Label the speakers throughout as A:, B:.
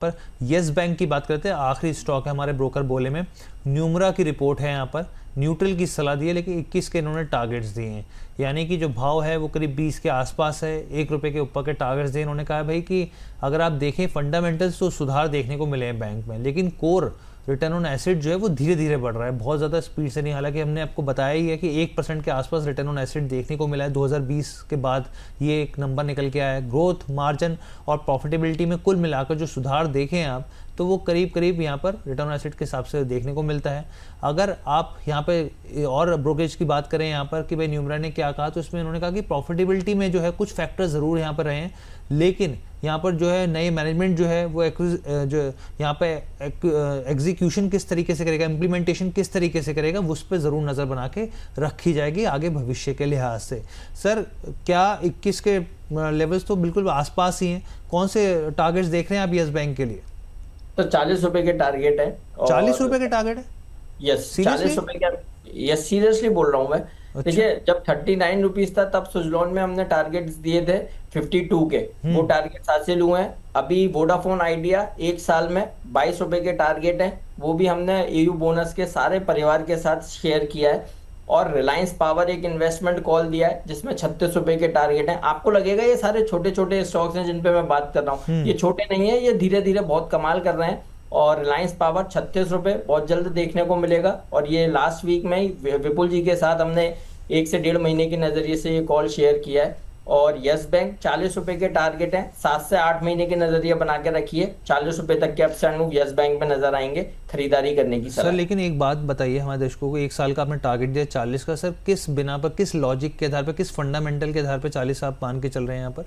A: पर yes bank की बात करते हैं, आखिरी स्टॉक है हमारे ब्रोकर बोले में। न्यूमरा की रिपोर्ट है, यहाँ पर न्यूट्रल की सलाह दी है, लेकिन 21 के इन्होंने टारगेट्स दिए हैं, यानी कि जो भाव है वो करीब 20 के आसपास है, 1 रुपये के ऊपर के टारगेट्स दिए। इन्होंने कहा भाई कि अगर आप देखें फंडामेंटल्स तो सुधार देखने को मिले हैं बैंक में, लेकिन कोर रिटर्न ऑन एसेट जो है वो धीरे धीरे बढ़ रहा है, बहुत ज़्यादा स्पीड से नहीं। हालांकि हमने आपको बताया ही है कि 1% के आसपास रिटर्न ऑन एसेट देखने को मिला है 2020 के बाद, ये एक नंबर निकल के आया है। ग्रोथ, मार्जिन और प्रॉफिटेबिलिटी में कुल मिलाकर जो सुधार देखें आप, तो वो करीब करीब यहाँ पर रिटर्न ऑन एसेट के हिसाब से देखने को मिलता है। अगर आप यहाँ पे और ब्रोकरेज की बात करें यहाँ पर कि भाई न्यूमरा ने क्या कहा, तो इसमें उन्होंने कहा कि प्रॉफिटेबिलिटी में जो है कुछ फैक्टर ज़रूर यहाँ पर रहे हैं, लेकिन यहाँ पर जो है नए मैनेजमेंट जो है वो जो यहाँ पे एग्जीक्यूशन किस तरीके से करेगा, इम्प्लीमेंटेशन किस तरीके से करेगा, उस पर ज़रूर नज़र बना के रखी जाएगी आगे भविष्य के लिहाज से। सर क्या 21 के लेवल्स तो बिल्कुल आसपास ही हैं, कौन से टारगेट्स देख रहे हैं आप येस बैंक के लिए?
B: तो 40 रुपए के टारगेट है।
A: 40 रुपए के टारगेट है?
B: यस, 40 रुपए का। यस, सीरियसली बोल रहा हूँ मैं।
A: अच्छा।
B: देखिए, जब 39 रुपीज था तब सुजलॉन में हमने टारगेट्स दिए थे 52 के, वो टारगेट हासिल हुए हैं। अभी वोडाफोन आइडिया 1 साल में 22 रुपए के टारगेट है, वो भी हमने एयू बोनस के सारे परिवार के साथ शेयर किया है। और रिलायंस पावर एक इन्वेस्टमेंट कॉल दिया है जिसमें 36 रुपए के टारगेट है। आपको लगेगा ये सारे छोटे छोटे स्टॉक्स हैं जिन पे मैं बात कर रहा हूँ, ये छोटे नहीं है, ये धीरे धीरे बहुत कमाल कर रहे हैं। और रिलायंस पावर 36 रुपए बहुत जल्द देखने को मिलेगा। और ये लास्ट वीक में ही विपुल जी के साथ हमने 1 से 1.5 महीने के नजरिए से ये कॉल शेयर किया है। और यस बैंक 40 रुपए के टारगेट है, 7 से 8 महीने के नजरिया बना के रखिए, 40 रुपए तक के अपसाइड मूव यस बैंक में नजर आएंगे, खरीदारी करने की
A: सर। लेकिन एक बात बताइए हमारे दर्शकों को, 1 साल का आपने टारगेट दिया 40 का, सर किस बिना पर, किस लॉजिक के आधार पर, किस फंडामेंटल के आधार पर 40 आप मान के चल रहे हैं यहाँ पर?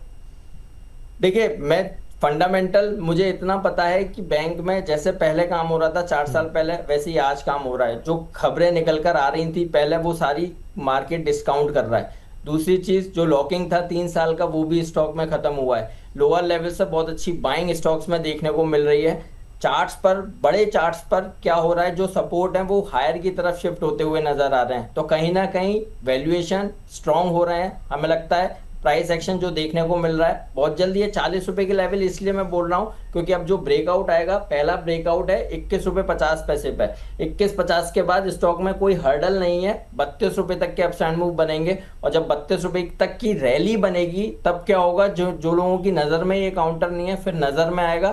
B: देखिए, मैं फंडामेंटल मुझे इतना पता है कि बैंक में जैसे पहले काम हो रहा था 4 साल पहले, वैसे ही आज काम हो रहा है। जो खबरें निकल कर आ रही थी पहले, वो सारी मार्केट डिस्काउंट कर रहा है। दूसरी चीज, जो लॉकिंग था 3 साल का, वो भी स्टॉक में खत्म हुआ है। लोअर लेवल से बहुत अच्छी बाइंग स्टॉक्स में देखने को मिल रही है। चार्ट्स पर, बड़े चार्ट्स पर क्या हो रहा है, जो सपोर्ट है वो हायर की तरफ शिफ्ट होते हुए नजर आ रहे हैं। तो कहीं ना कहीं वैल्यूएशन स्ट्रांग हो रहे हैं, हमें लगता है। प्राइस एक्शन जो देखने को मिल रहा है बहुत जल्दी है 40 रुपए के लेवल, इसलिए मैं बोल रहा हूँ क्योंकि अब जो ब्रेकआउट आएगा, पहला ब्रेकआउट है 21 रुपए 50 पैसे पे। 21.50 के बाद स्टॉक में कोई हर्डल नहीं है, 32 रुपए तक के अपसाइड मूव बनेंगे। और जब 32 रुपए तक की रैली बनेगी तब क्या होगा, जो लोगों की नजर में ये काउंटर नहीं है, फिर नजर में आएगा,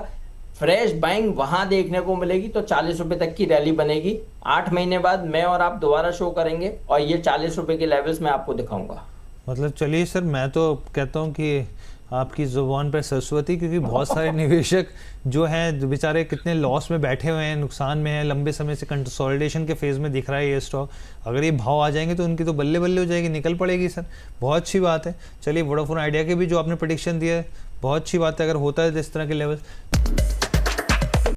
B: फ्रेश बाइंग वहां देखने को मिलेगी। तो 40 रुपए तक की रैली बनेगी। 8 महीने बाद मैं और आप दोबारा शो करेंगे और ये 40 रुपए के लेवल्स में आपको दिखाऊंगा।
A: मतलब चलिए सर, मैं तो कहता हूँ कि आपकी जुबान पर सरस्वती, क्योंकि बहुत सारे निवेशक जो हैं बेचारे कितने लॉस में बैठे हुए हैं, नुकसान में हैं, लंबे समय से कंसोलिडेशन के फेज़ में दिख रहा है ये स्टॉक। अगर ये भाव आ जाएंगे तो उनकी तो बल्ले बल्ले हो जाएगी, निकल पड़ेगी सर। बहुत अच्छी बात है। चलिए, वोडाफोन आइडिया के भी जो आपने प्रेडिक्शन दिया है बहुत अच्छी बात है, अगर होता है इस तरह के लेवल।